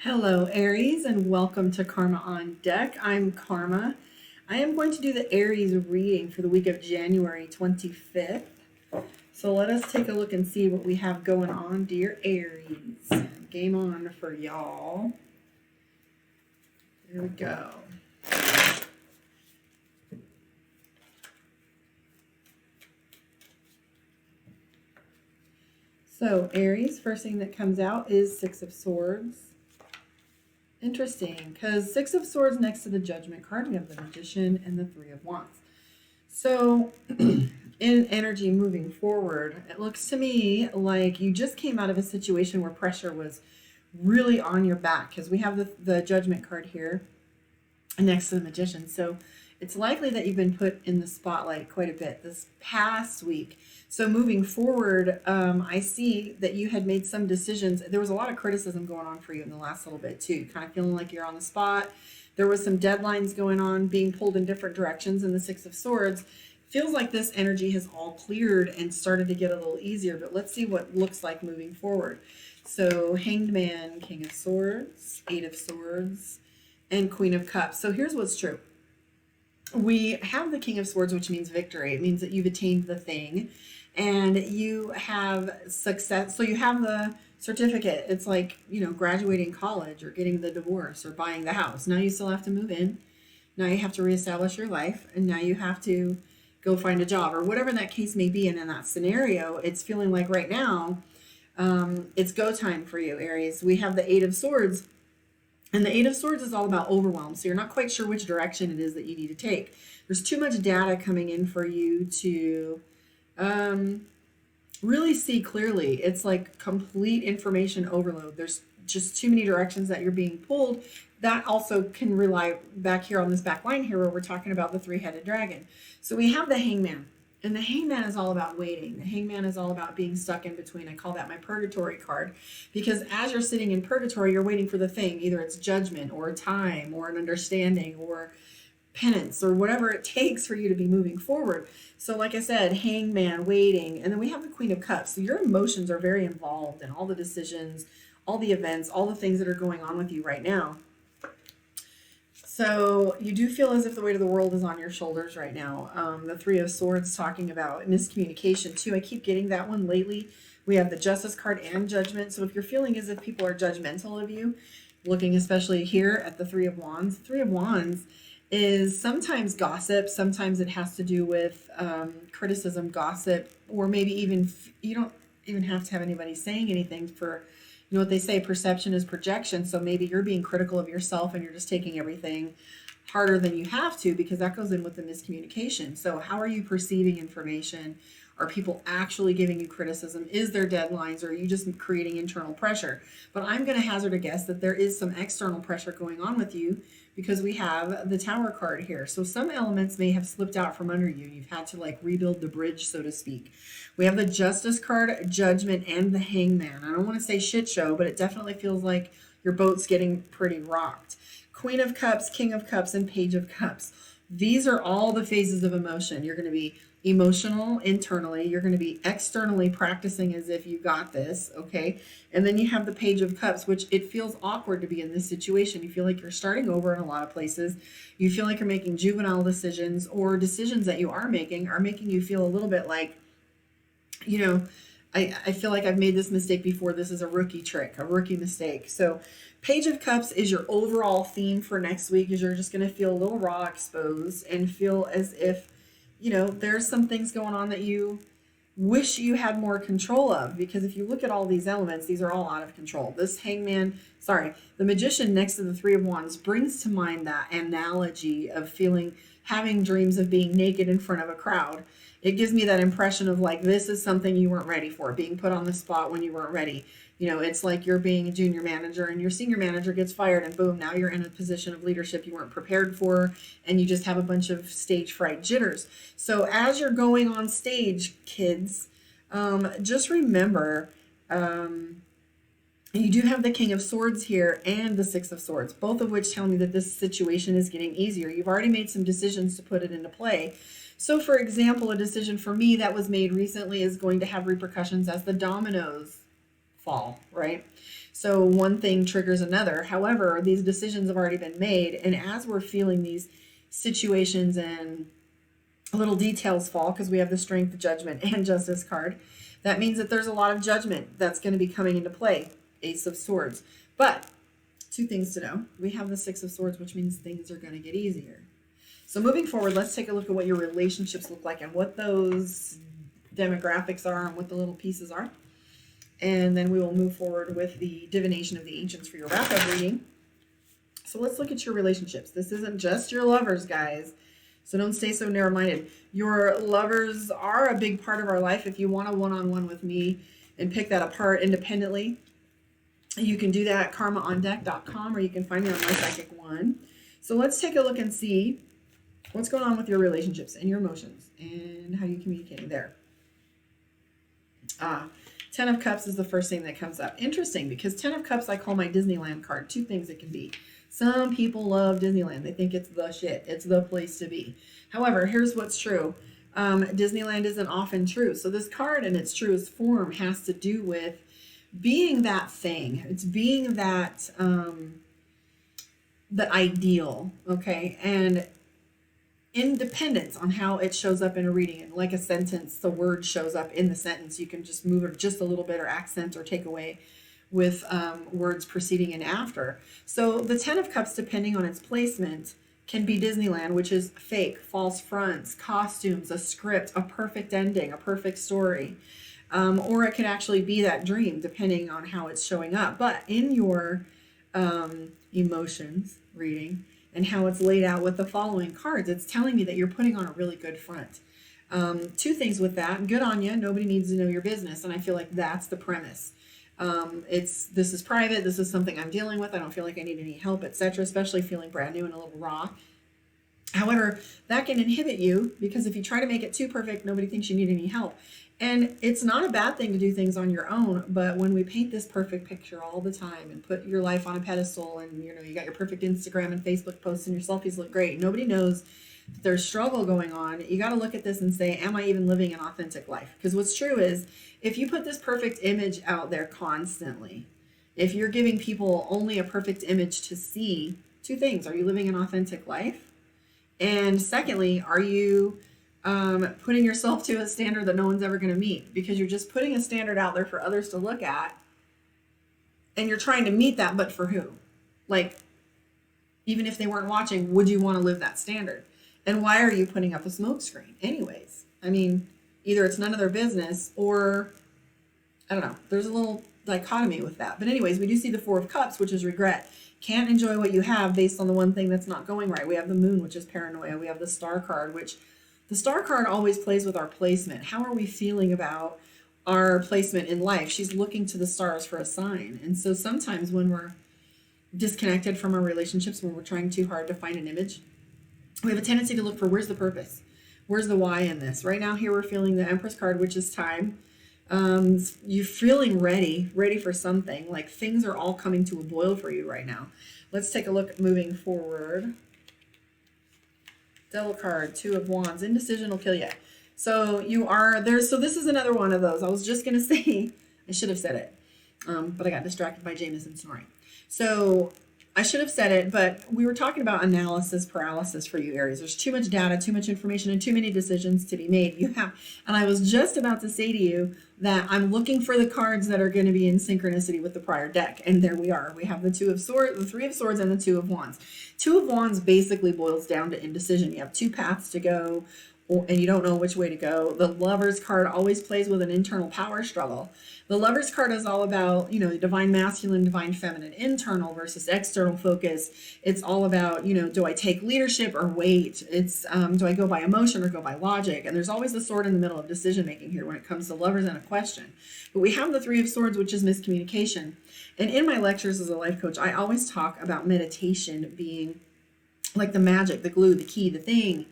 Hello, Aries, and welcome to Karma on Deck. I'm Karma. I am going to do the Aries reading for the week of January 25th. So let us take a look and see what we have going on, dear Aries. Game on for y'all. Here we go. So, Aries, first thing that comes out is Six of Swords. Interesting, because Six of Swords next to the Judgment card, we have the Magician and the Three of Wands. So, in energy moving forward, it looks to me like you just came out of a situation where pressure was really on your back, because we have the Judgment card here next to the Magician. So, it's likely that you've been put in the spotlight quite a bit this past week. So moving forward, I see that you had made some decisions. There was a lot of criticism going on for you in the last little bit too, kind of feeling like you're on the spot. There was some deadlines going on, being pulled in different directions, and the Six of Swords feels like this energy has all cleared and started to get a little easier, but let's see what it looks like moving forward. So Hanged Man, King of Swords, Eight of Swords, and Queen of Cups. So here's what's true. We have the King of Swords, which means victory. It means that you've attained the thing and you have success. So you have the certificate. It's like, graduating college or getting the divorce or buying the house. Now you still have to move in. Now you have to reestablish your life. And now you have to go find a job or whatever that case may be. And in that scenario, it's feeling like right now, it's go time for you, Aries. We have the Eight of Swords. And the Eight of Swords is all about overwhelm. So you're not quite sure which direction it is that you need to take. There's too much data coming in for you to really see clearly. It's like complete information overload. There's just too many directions that you're being pulled. That also can rely back here on this back line here where we're talking about the three-headed dragon. So we have the Hangman. And the Hangman is all about waiting. The Hangman is all about being stuck in between. I call that my purgatory card, because as you're sitting in purgatory, you're waiting for the thing. Either it's judgment or time or an understanding or penance or whatever it takes for you to be moving forward. So like I said, Hangman, waiting. And then we have the Queen of Cups. So your emotions are very involved in all the decisions, all the events, all the things that are going on with you right now. So you do feel as if the weight of the world is on your shoulders right now. The Three of Swords talking about miscommunication too. I keep getting that one lately. We have the Justice card and Judgment. So if you're feeling as if people are judgmental of you, looking especially here at the Three of Wands. Three of Wands is sometimes gossip. Sometimes it has to do with criticism, gossip, or maybe even you don't even have to have anybody saying anything for, what they say, perception is projection. So maybe you're being critical of yourself and you're just taking everything harder than you have to, because that goes in with the miscommunication. So how are you perceiving information? Are people actually giving you criticism? Is there deadlines, or are you just creating internal pressure? But I'm going to hazard a guess that there is some external pressure going on with you, because we have the Tower card here. So some elements may have slipped out from under you. You've had to rebuild the bridge, so to speak. We have the Justice card, Judgment, and the Hangman. I don't want to say shit show, but it definitely feels like your boat's getting pretty rocked. Queen of Cups, King of Cups, and Page of Cups. These are all the phases of emotion. You're going to be emotional internally. You're going to be externally practicing as if you got this, okay? And then you have the Page of Cups, which it feels awkward to be in this situation. You feel like you're starting over in a lot of places. You feel like you're making juvenile decisions, or decisions that you are making you feel a little bit like, I feel like I've made this mistake before. This is a rookie trick, a rookie mistake. So Page of Cups is your overall theme for next week, is you're just going to feel a little raw, exposed, and feel as if, there's some things going on that you wish you had more control of. Because if you look at all these elements, these are all out of control. This the Magician next to the Three of Wands brings to mind that analogy of having dreams of being naked in front of a crowd. It gives me that impression of this is something you weren't ready for, being put on the spot when you weren't ready. It's like you're being a junior manager and your senior manager gets fired, and boom, now you're in a position of leadership you weren't prepared for, and you just have a bunch of stage fright jitters. So as you're going on stage, kids, just remember, you do have the King of Swords here and the Six of Swords, both of which tell me that this situation is getting easier. You've already made some decisions to put it into play. So for example, a decision for me that was made recently is going to have repercussions as the dominoes fall, right? So one thing triggers another. However, these decisions have already been made. And as we're feeling these situations and little details fall, because we have the strength, judgment, and justice card, that means that there's a lot of judgment that's going to be coming into play. Ace of Swords. But two things to know. We have the Six of Swords, which means things are going to get easier. So moving forward, let's take a look at what your relationships look like and what those demographics are and what the little pieces are. And then we will move forward with the divination of the ancients for your wrap-up reading. So let's look at your relationships. This isn't just your lovers, guys. So don't stay so narrow-minded. Your lovers are a big part of our life. If you want a one-on-one with me and pick that apart independently, you can do that at karmaondeck.com, or you can find me on My Psychic One. So let's take a look and see what's going on with your relationships and your emotions and how you're communicating there. Ten of Cups is the first thing that comes up. Interesting, because Ten of Cups I call my Disneyland card. Two things it can be. Some people love Disneyland. They think it's the shit. It's the place to be. However, here's what's true. Disneyland isn't often true. So this card in its truest form has to do with being that thing. It's being that, the ideal, okay? And independence on how it shows up in a reading. And like a sentence, the word shows up in the sentence. You can just move it just a little bit or accent or take away with words preceding and after. So the Ten of Cups, depending on its placement, can be Disneyland, which is fake, false fronts, costumes, a script, a perfect ending, a perfect story. Or it could actually be that dream, depending on how it's showing up. But in your emotions reading and how it's laid out with the following cards, it's telling me that you're putting on a really good front. Two things with that. Good on you. Nobody needs to know your business. And I feel like that's the premise. This is private. This is something I'm dealing with. I don't feel like I need any help, etc., especially feeling brand new and a little raw. However, that can inhibit you, because if you try to make it too perfect, nobody thinks you need any help. And it's not a bad thing to do things on your own, but when we paint this perfect picture all the time and put your life on a pedestal, and you got your perfect Instagram and Facebook posts and your selfies look great, nobody knows that there's struggle going on. You got to look at this and say, am I even living an authentic life? Because what's true is, if you put this perfect image out there constantly, if you're giving people only a perfect image to see, two things: are you living an authentic life? And secondly, are you putting yourself to a standard that no one's ever going to meet? Because you're just putting a standard out there for others to look at, and you're trying to meet that, but for who? Like, even if they weren't watching, would you want to live that standard? And why are you putting up a smoke screen anyways? I mean, either it's none of their business, or I don't know. There's a little dichotomy with that. But anyways, we do see the Four of Cups, which is regret. Can't enjoy what you have based on the one thing that's not going right. We have the Moon, which is paranoia. We have the Star card, which the Star card always plays with our placement. How are we feeling about our placement in life? She's looking to the stars for a sign. And so sometimes when we're disconnected from our relationships, when we're trying too hard to find an image, we have a tendency to look for, where's the purpose? Where's the why in this? Right now here we're feeling the Empress card, which is time. You're feeling ready for something. Like things are all coming to a boil for you right now. Let's take a look moving forward. Devil card, Two of Wands. Indecision will kill you. So you are there. So this is another one of those. I was just going to say, I should have said it, but I got distracted by Jameson snoring. So I should have said it, but we were talking about analysis paralysis for you, Aries. There's too much data, too much information, and too many decisions to be made. And I was just about to say to you that I'm looking for the cards that are going to be in synchronicity with the prior deck. And there we are. We have the Two of Swords, the Three of Swords, and the Two of Wands. Two of Wands basically boils down to indecision. You have two paths to go, and you don't know which way to go. The Lover's card always plays with an internal power struggle. The Lover's card is all about, divine masculine, divine feminine, internal versus external focus. It's all about, do I take leadership or wait? It's, do I go by emotion or go by logic? And there's always the sword in the middle of decision making here when it comes to lovers and a question. But we have the Three of Swords, which is miscommunication. And in my lectures as a life coach, I always talk about meditation being like the magic, the glue, the key, the thing.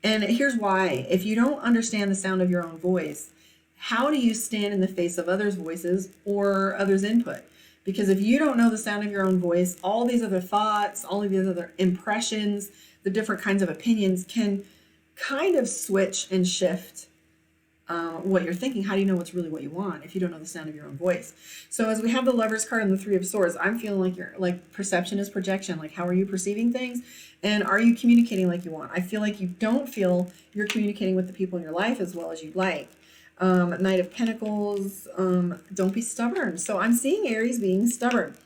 And here's why. If you don't understand the sound of your own voice, how do you stand in the face of others' voices or others' input? Because if you don't know the sound of your own voice, all these other thoughts, all of these other impressions, the different kinds of opinions can kind of switch and shift what you're thinking. How do you know what's really what you want if you don't know the sound of your own voice? So as we have the Lovers card and the Three of Swords, I'm feeling like you're like perception is projection. Like, how are you perceiving things? And are you communicating like you want? I feel like you don't feel you're communicating with the people in your life as well as you'd like. Knight of Pentacles, don't be stubborn. So I'm seeing Aries being stubborn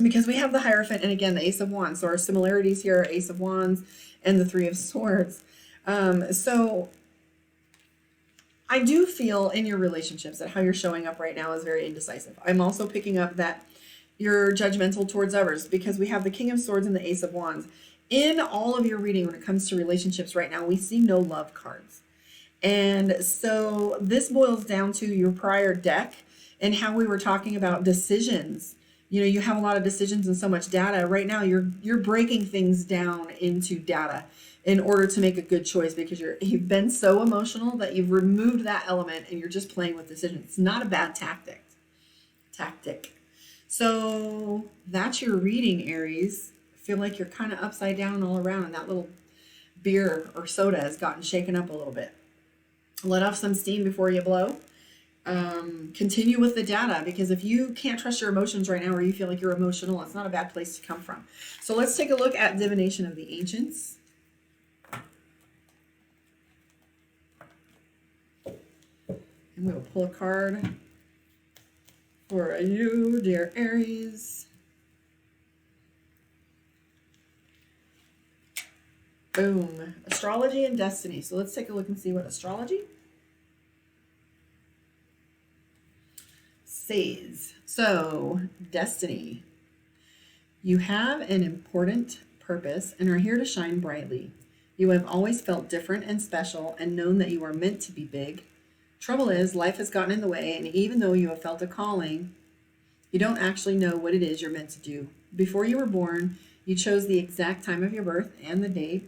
because we have the Hierophant and again the Ace of Wands. So our similarities here are Ace of Wands and the Three of Swords. So I do feel in your relationships that how you're showing up right now is very indecisive. I'm also picking up that you're judgmental towards others because we have the King of Swords and the Ace of Wands. In all of your reading when it comes to relationships right now, we see no love cards. And so this boils down to your prior deck and how we were talking about decisions. You know, you have a lot of decisions and so much data. Right now, you're breaking things down into data in order to make a good choice because you've been so emotional that you've removed that element and you're just playing with decisions. It's not a bad tactic. So that's your reading, Aries. I feel like you're kind of upside down all around and that little beer or soda has gotten shaken up a little bit. Let off some steam before you blow. Continue with the data because if you can't trust your emotions right now or you feel like you're emotional, it's not a bad place to come from. So let's take a look at Divination of the Ancients. And we will pull a card for you, dear Aries. Boom. Astrology and destiny. So let's take a look and see what astrology says. So, destiny. You have an important purpose and are here to shine brightly. You have always felt different and special and known that you are meant to be big. Trouble is, life has gotten in the way, and even though you have felt a calling, you don't actually know what it is you're meant to do. Before you were born, you chose the exact time of your birth and the date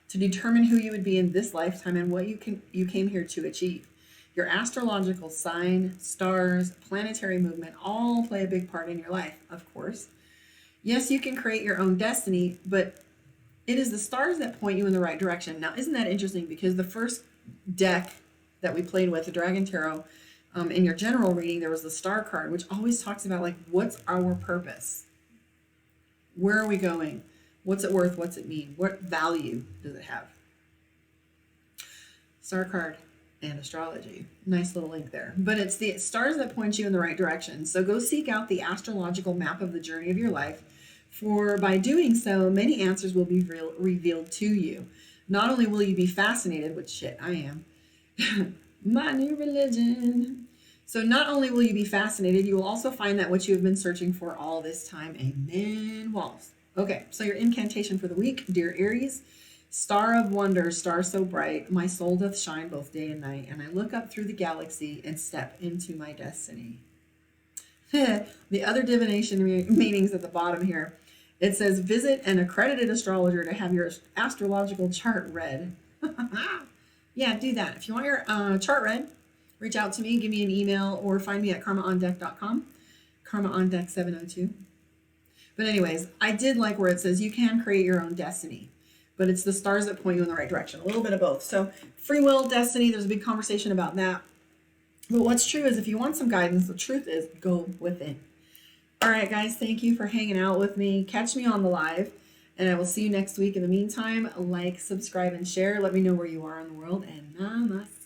to determine who you would be in this lifetime and what you came here to achieve. Your astrological sign, stars, planetary movement all play a big part in your life, of course. Yes, you can create your own destiny, but it is the stars that point you in the right direction. Now, isn't that interesting? Because the first deck that we played with, the Dragon Tarot, in your general reading, there was the star card, which always talks about, like, what's our purpose? Where are we going? What's it worth? What's it mean? What value does it have? Star card and astrology. Nice little link there. But it's the stars that point you in the right direction. So go seek out the astrological map of the journey of your life. For by doing so, many answers will be revealed to you. Not only will you be fascinated, which shit, I am. My new religion. So not only will you be fascinated, you will also find that what you have been searching for all this time. Amen. Walls. Okay, so your incantation for the week, dear Aries. Star of wonder, star so bright, my soul doth shine both day and night, and I look up through the galaxy and step into my destiny. The other divination meanings at the bottom here. It says, visit an accredited astrologer to have your astrological chart read. Yeah, do that. If you want your chart read, reach out to me, give me an email, or find me at karmaondeck.com, karmaondeck702. But anyways, I did like where it says you can create your own destiny, but it's the stars that point you in the right direction. A little bit of both. So free will, destiny, there's a big conversation about that. But what's true is if you want some guidance, the truth is go within. All right, guys, thank you for hanging out with me. Catch me on the live, and I will see you next week. In the meantime, like, subscribe, and share. Let me know where you are in the world, and namaste.